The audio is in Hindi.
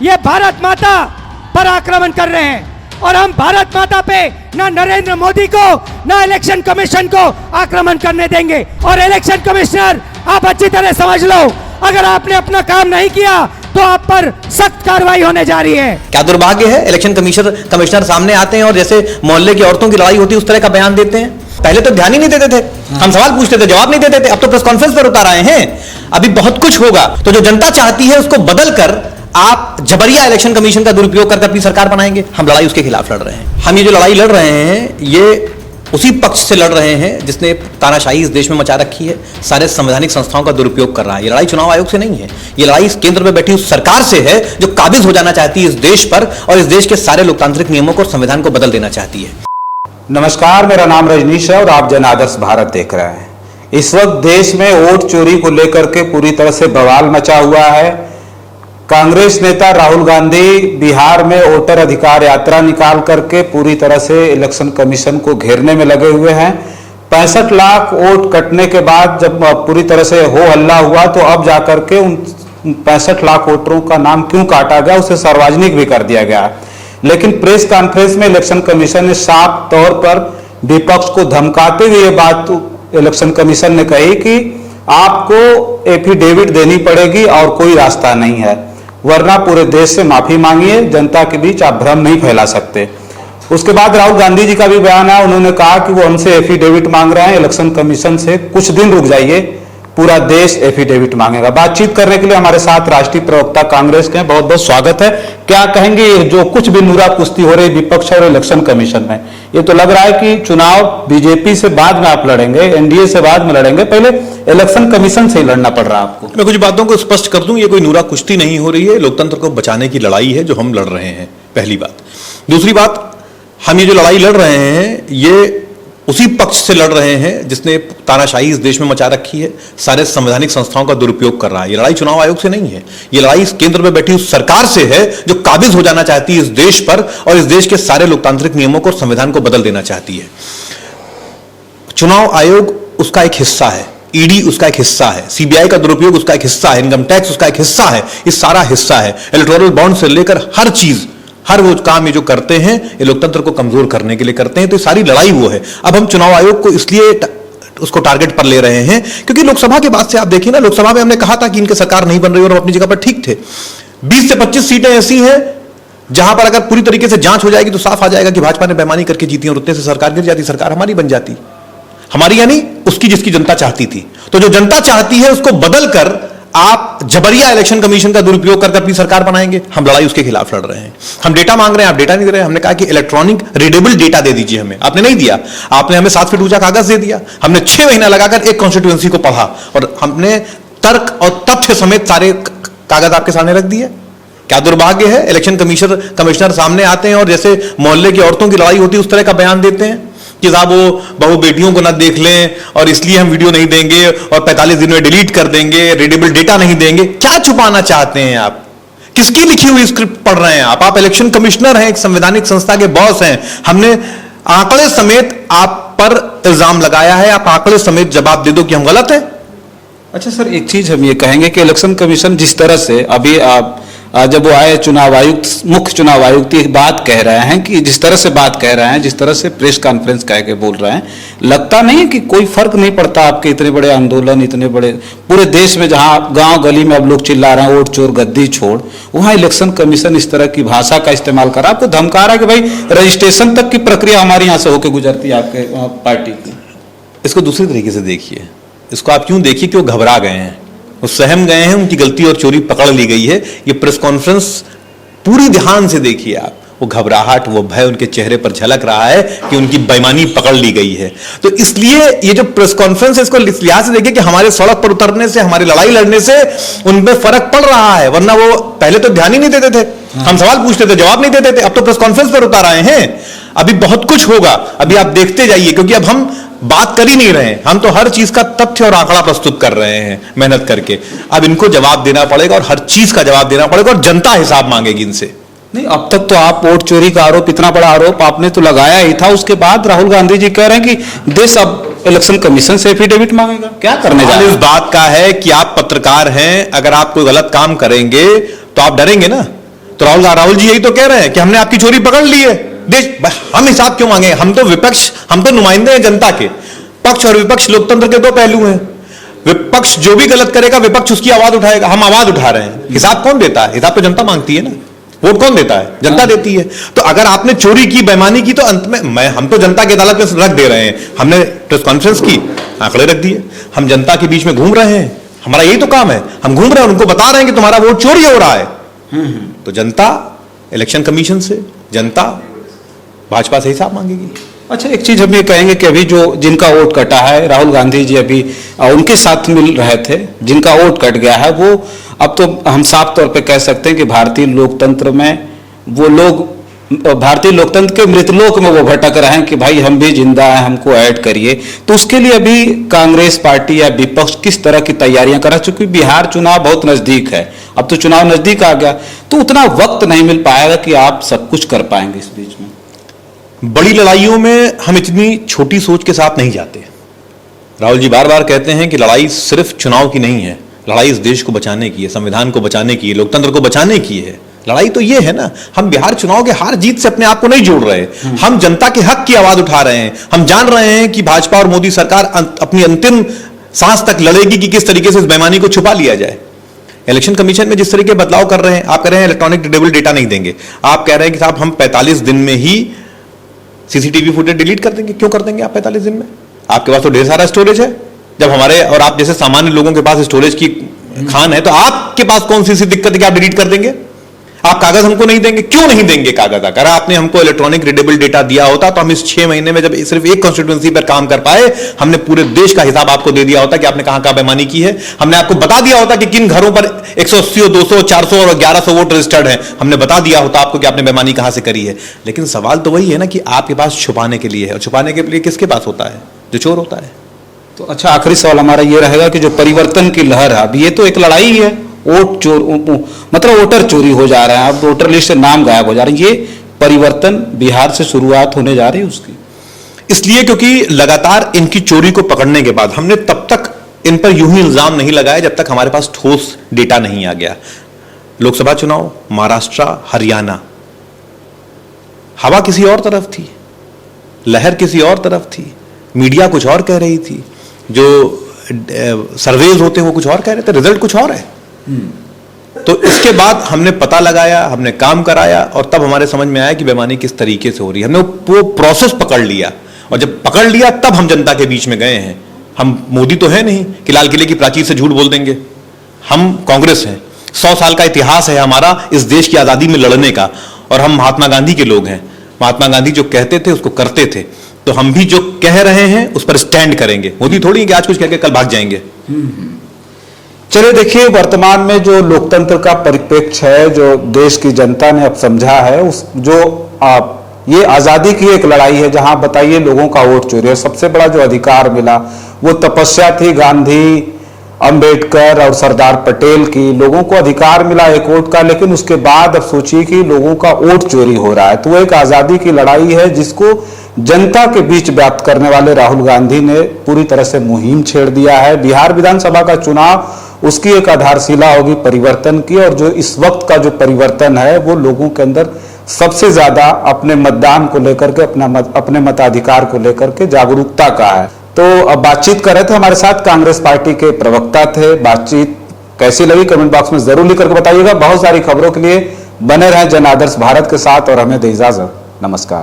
ये भारत माता पर आक्रमण कर रहे हैं और हम भारत माता पे ना नरेंद्र मोदी को ना इलेक्शन कमीशन को आक्रमण करने देंगे। और इलेक्शन कमिश्नर, आप अच्छी तरह समझ लो, अगर आपने अपना काम नहीं किया तो आप पर सख्त कार्रवाई होने जा रही है। क्या दुर्भाग्य है, इलेक्शन कमिश्नर सामने आते हैं और जैसे मोहल्ले की औरतों की लड़ाई होती है उस तरह का बयान देते हैं। पहले तो ध्यान ही नहीं देते थे, हम सवाल पूछते थे, जवाब नहीं देते थे, अब तो प्रेस कॉन्फ्रेंस पर उतार आए हैं। अभी बहुत कुछ होगा, तो जो जनता चाहती है उसको बदलकर आप जबरिया इलेक्शन कमीशन का दुरुपयोग करके अपनी सरकार बनाएंगे। हम लड़ाई उसके खिलाफ लड़ रहे हैं। हम ये जो लड़ाई लड़ रहे हैं ये उसी पक्ष से लड़ रहे हैं जिसने तानाशाही इस देश में मचा रखी है, सारे संवैधानिक संस्थाओं का दुरुपयोग कर रहा है। ये लड़ाई चुनाव आयोग से नहीं है, ये लड़ाई इस केंद्र में बैठी उस सरकार से है जो काबिज हो जाना चाहती है इस देश पर और इस देश के सारे लोकतांत्रिक नियमों को, संविधान को बदल देना चाहती है। नमस्कार, मेरा नाम रजनीश है और आप जन आदर्श भारत देख रहे हैं। इस वक्त देश में वोट चोरी को लेकर के पूरी तरह से बवाल मचा हुआ है। कांग्रेस नेता राहुल गांधी बिहार में वोटर अधिकार यात्रा निकाल करके पूरी तरह से इलेक्शन कमीशन को घेरने में लगे हुए हैं। 65 लाख वोट कटने के बाद जब पूरी तरह से हो हल्ला हुआ तो अब जाकर के उन 65 लाख वोटरों का नाम क्यों काटा गया, उसे सार्वजनिक भी कर दिया गया। लेकिन प्रेस कॉन्फ्रेंस में इलेक्शन कमीशन ने साफ तौर पर विपक्ष को धमकाते हुए ये बात इलेक्शन कमीशन ने कही कि आपको एफिडेविट देनी पड़ेगी और कोई रास्ता नहीं है, वरना पूरे देश से माफी मांगिए, जनता के बीच आप भ्रम नहीं फैला सकते। उसके बाद राहुल गांधी जी का भी बयान है, उन्होंने कहा कि वो हमसे एफिडेविट मांग रहे हैं, इलेक्शन कमीशन से कुछ दिन रुक जाइए, पूरा देश एफिडेविट मांगेगा। बातचीत करने के लिए हमारे साथ राष्ट्रीय प्रवक्ता कांग्रेस के बहुत बहुत स्वागत है। क्या कहेंगे, जो कुछ भी नूरा कुश्ती हो रही विपक्ष और इलेक्शन कमीशन में, ये तो लग रहा है कि चुनाव बीजेपी से बाद में आप लड़ेंगे, एनडीए से बाद में लड़ेंगे, पहले इलेक्शन कमीशन से ही लड़ना पड़ रहा है आपको। मैं कुछ बातों को स्पष्ट कर दूं, ये कोई नूरा कुश्ती नहीं हो रही है, लोकतंत्र को बचाने की लड़ाई है जो हम लड़ रहे हैं, पहली बात। दूसरी बात, हम ये जो लड़ाई लड़ रहे हैं ये उसी पक्ष से लड़ रहे हैं जिसने तानाशाही इस देश में मचा रखी है, सारे संवैधानिक संस्थाओं का दुरुपयोग कर रहा है। ये लड़ाई चुनाव आयोग से नहीं है, ये लड़ाई इस केंद्र में बैठी उस सरकार से है जो काबिज हो जाना चाहती है इस देश पर और इस देश के सारे लोकतांत्रिक नियमों को, संविधान को बदल देना चाहती है। चुनाव आयोग उसका एक हिस्सा है, ईडी उसका एक हिस्सा है, सीबीआई का दुरुपयोग उसका एक हिस्सा है, इनकम टैक्स उसका एक हिस्सा है, ये सारा हिस्सा है। इलेक्टोरल बॉन्ड से लेकर हर चीज, हर वो काम ये जो करते हैं ये लोकतंत्र को कमजोर करने के लिए करते हैं। तो ये सारी लड़ाई वो है। अब हम चुनाव आयोग को इसलिए उसको टारगेट पर ले रहे हैं क्योंकि लोकसभा के बाद से आप देखिए ना, लोकसभा में हमने कहा था कि इनके सरकार नहीं बन रही और हम अपनी जगह पर ठीक थे। 20 से 25 सीटें ऐसी हैं जहां पर अगर पूरी तरीके से जांच हो जाएगी तो साफ आ जाएगा कि भाजपा ने बेईमानी करके जीती और उतने से सरकार गिर जाती, सरकार हमारी बन जाती, हमारी यानी उसकी जिसकी जनता चाहती थी। तो जो जनता चाहती है उसको बदलकर आप जबरिया इलेक्शन कमीशन का दुरुपयोग करके अपनी सरकार बनाएंगे। हम लड़ाई उसके खिलाफ लड़ रहे हैं। हम डेटा मांग रहे हैं, आप डेटा नहीं दे रहे हैं। हमने कहा कि इलेक्ट्रॉनिक रीडेबल डेटा दे दीजिए हमें, आपने नहीं दिया। आपने हमें 7 फीट ऊंचा कागज दे दिया, हमने 6 महीना लगाकर एक कॉन्स्टिट्यूएंसी को पढ़ा और हमने तर्क और तथ्य समेत सारे कागज आपके सामने रख दिए। क्या दुर्भाग्य है, इलेक्शन कमिश्नर सामने आते हैं और जैसे मोहल्ले की औरतों की लड़ाई होती है उस तरह का बयान देते हैं कि साहब वो बहू बेटियों को ना देख लें और इसलिए हम वीडियो नहीं देंगे और 45 दिन में डिलीट कर देंगे, रीडेबल डेटा नहीं देंगे। क्या छुपाना चाहते हैं आप? किसकी लिखी हुई स्क्रिप्ट पढ़ रहे हैं आप? इलेक्शन कमिश्नर हैं, एक संवैधानिक संस्था के बॉस हैं। हमने आंकड़े समेत आप पर इल्जाम लगाया है, आप आंकड़े समेत जवाब दे दो कि हम गलत हैं। अच्छा सर, एक चीज हम ये कहेंगे कि इलेक्शन कमीशन जिस तरह से अभी जब वो आए चुनाव आयुक्त, मुख्य चुनाव आयुक्त ये बात कह रहे हैं कि जिस तरह से बात कह रहे हैं, जिस तरह से प्रेस कॉन्फ्रेंस कह के बोल रहे हैं, लगता नहीं है कि कोई फर्क नहीं पड़ता आपके इतने बड़े आंदोलन, इतने बड़े पूरे देश में जहां गांव गली में अब लोग चिल्ला रहे हैं वोट चोर गद्दी छोड़, वहां इलेक्शन कमीशन इस तरह की भाषा का इस्तेमाल कर रहा है, आपको धमका रहा है कि भाई रजिस्ट्रेशन तक की प्रक्रिया हमारे यहाँ से होकर गुजरती है आपके पार्टी की। इसको दूसरी तरीके से देखिए, इसको आप क्यों देखिए कि वो घबरा गए हैं, वो सहम गए हैं, उनकी गलती और चोरी पकड़ ली गई है। ये प्रेस कॉन्फ्रेंस पूरी ध्यान से देखिए आप, वो घबराहट, वो भय उनके चेहरे पर झलक रहा है कि उनकी बेईमानी पकड़ ली गई है। तो इसलिए ये जो प्रेस कॉन्फ्रेंस है इसको इस लिहाज से देखिए कि हमारे सड़क पर उतरने से, हमारी लड़ाई लड़ने से उनमें फर्क पड़ रहा है, वरना वो पहले तो ध्यान ही नहीं देते थे, हम सवाल पूछते थे, जवाब नहीं देते थे, अब तो प्रेस कॉन्फ्रेंस पर उतार आए हैं। अभी बहुत कुछ होगा, अभी आप देखते जाइए, क्योंकि अब हम बात कर ही नहीं रहे हैं, हम तो हर चीज का तथ्य और आंकड़ा प्रस्तुत कर रहे हैं मेहनत करके। अब इनको जवाब देना पड़ेगा और हर चीज का जवाब देना पड़ेगा और जनता हिसाब मांगेगी इनसे। नहीं, अब तक तो आप वोट चोरी का आरोप, इतना बड़ा आरोप आपने तो लगाया ही था, उसके बाद राहुल गांधी जी कह रहे हैं कि देश अब इलेक्शन कमीशन से एफिडेविट मांगेगा। क्या करने जा रहे हैं? इस बात का है कि आप पत्रकार हैं, अगर आप कोई गलत काम करेंगे तो आप डरेंगे ना, तो राहुल जी यही तो कह रहे हैं कि हमने आपकी चोरी पकड़ ली है। हम हिसाब क्यों मांगे? हम तो विपक्ष, हम तो नुमाइंदे हैं जनता के। पक्ष और विपक्ष लोकतंत्र के दो पहलू हैं। विपक्ष जो भी गलत करेगा, विपक्ष उसकी आवाज उठाएगा। हम आवाज उठा रहे हैं। हिसाब कौन देता है? हिसाब तो जनता मांगती है ना। वोट कौन देता है? जनता देती है। तो अगर आपने चोरी की, बेईमानी की, तो अंत में हम तो जनता की अदालत में रख दे रहे हैं। हमने प्रेस कॉन्फ्रेंस की, आंकड़े रख दिए। हम जनता के बीच में घूम रहे हैं। हमारा यही तो काम है। हम घूम रहे हैं, उनको बता रहे हैं कि तुम्हारा वोट चोरी हो रहा है। तो जनता इलेक्शन कमीशन से, जनता भाजपा से हिसाब मांगेगी। अच्छा, एक चीज हम ये कहेंगे कि अभी जो जिनका वोट कटा है, राहुल गांधी जी अभी उनके साथ मिल रहे थे, जिनका वोट कट गया है, वो अब तो हम साफ तौर पे कह सकते हैं कि भारतीय लोकतंत्र में वो लोग, भारतीय लोकतंत्र के मृतलोक में वो भटक रहे हैं कि भाई हम भी जिंदा हैं, हमको ऐड करिए। तो उसके लिए अभी कांग्रेस पार्टी या विपक्ष किस तरह की तैयारियां कर रहा है? चूंकि बिहार चुनाव बहुत नजदीक है, अब तो चुनाव नजदीक आ गया, तो उतना वक्त नहीं मिल पाएगा कि आप सब कुछ कर पाएंगे इस बीच में। बड़ी लड़ाइयों में हम इतनी छोटी सोच के साथ नहीं जाते। राहुल जी बार बार कहते हैं कि लड़ाई सिर्फ चुनाव की नहीं है, लड़ाई इस देश को बचाने की है, संविधान को बचाने की है, लोकतंत्र को बचाने की है। लड़ाई तो ये है ना, हम बिहार चुनाव के हार जीत से अपने आप को नहीं जोड़ रहे। हम जनता के हक की आवाज उठा रहे हैं। हम जान रहे हैं कि भाजपा और मोदी सरकार अपनी अंतिम सांस तक लड़ेगी कि किस तरीके से इस बेईमानी को छुपा लिया जाए। इलेक्शन कमीशन में जिस तरीके के बदलाव कर रहे हैं, आप कह रहे हैं इलेक्ट्रॉनिक डिटेबल डेटा नहीं देंगे, आप कह रहे हैं कि साहब हम 45 दिन में ही सीसीटीवी फुटेज डिलीट कर देंगे। क्यों कर देंगे आप 45 दिन में? आपके पास तो ढेर सारा स्टोरेज है। जब हमारे और आप जैसे सामान्य लोगों के पास स्टोरेज की खान है, तो आपके पास कौन सी दिक्कत है कि आप डिलीट कर देंगे? आप कागज हमको नहीं देंगे? क्यों नहीं देंगे कागज? अगर आपने हमको इलेक्ट्रॉनिक रीडेबल डेटा दिया होता तो हम इस 6 महीने में जब सिर्फ एक कॉन्स्टिट्यूंसी पर काम कर पाए, हमने पूरे देश का हिसाब आपको दे दिया होता कि आपने कहां कहां बेईमानी की है। हमने आपको बता दिया होता कि किन घरों पर 180, 200, 400 और 1100 वोट रजिस्टर्ड है। हमने बता दिया होता आपको कि आपने बेईमानी कहां से करी है। लेकिन सवाल तो वही है ना कि आपके पास छुपाने के लिए है, और छुपाने के लिए किसके पास होता है? जो चोर होता है। तो अच्छा, आखिरी सवाल हमारा ये रहेगा कि जो परिवर्तन की लहर है, अब ये तो एक लड़ाई है, वोट चोर, मतलब वोटर चोरी हो जा रहे हैं, अब वोटर लिस्ट से नाम गायब हो जा रहे हैं। ये परिवर्तन बिहार से शुरुआत होने जा रही है उसकी, इसलिए क्योंकि लगातार इनकी चोरी को पकड़ने के बाद हमने तब तक इन पर यूं ही इल्जाम नहीं लगाया जब तक हमारे पास ठोस डेटा नहीं आ गया। लोकसभा चुनाव, महाराष्ट्र, हरियाणा, हवा किसी और तरफ थी, लहर किसी और तरफ थी, मीडिया कुछ और कह रही थी, जो सर्वेज होते हैं वो कुछ और कह रहे थे, रिजल्ट कुछ और है। तो इसके बाद हमने पता लगाया, हमने काम कराया, और तब हमारे समझ में आया कि बेईमानी किस तरीके से हो रही है। हमने वो प्रोसेस पकड़ लिया, और जब पकड़ लिया तब हम जनता के बीच में गए हैं। हम मोदी तो है नहीं कि लाल किले की प्राचीर से झूठ बोल देंगे। हम कांग्रेस हैं, 100 साल का इतिहास है हमारा इस देश की आजादी में लड़ने का, और हम महात्मा गांधी के लोग हैं। महात्मा गांधी जो कहते थे उसको करते थे, तो हम भी जो कह रहे हैं उस पर स्टैंड करेंगे। मोदी थोड़ी है कि आज कुछ कह के कल भाग जाएंगे। चलिए देखिए, वर्तमान में जो लोकतंत्र का परिप्रेक्ष्य है, जो देश की जनता ने अब समझा है, उस जो ये आजादी की एक लड़ाई है, जहां बताइए लोगों का वोट चोरी है। सबसे बड़ा जो अधिकार मिला वो तपस्या थी गांधी, अंबेडकर और सरदार पटेल की। लोगों को अधिकार मिला एक वोट का, लेकिन उसके बाद अब सोचिए कि लोगों का वोट चोरी हो रहा है। तो एक आजादी की लड़ाई है जिसको जनता के बीच व्याप्त करने वाले राहुल गांधी ने पूरी तरह से मुहिम छेड़ दिया है। बिहार विधानसभा का चुनाव उसकी एक आधारशिला होगी परिवर्तन की, और जो इस वक्त का जो परिवर्तन है वो लोगों के अंदर सबसे ज्यादा अपने मतदान को लेकर के, अपने मताधिकार को लेकर के जागरूकता का है। तो अब बातचीत कर रहे थे, हमारे साथ कांग्रेस पार्टी के प्रवक्ता थे। बातचीत कैसी लगी कमेंट बॉक्स में जरूर लिख करके बताइएगा। बहुत सारी खबरों के लिए बने रहें जन आदर्श भारत के साथ, और हमें दे इजाजत। नमस्कार।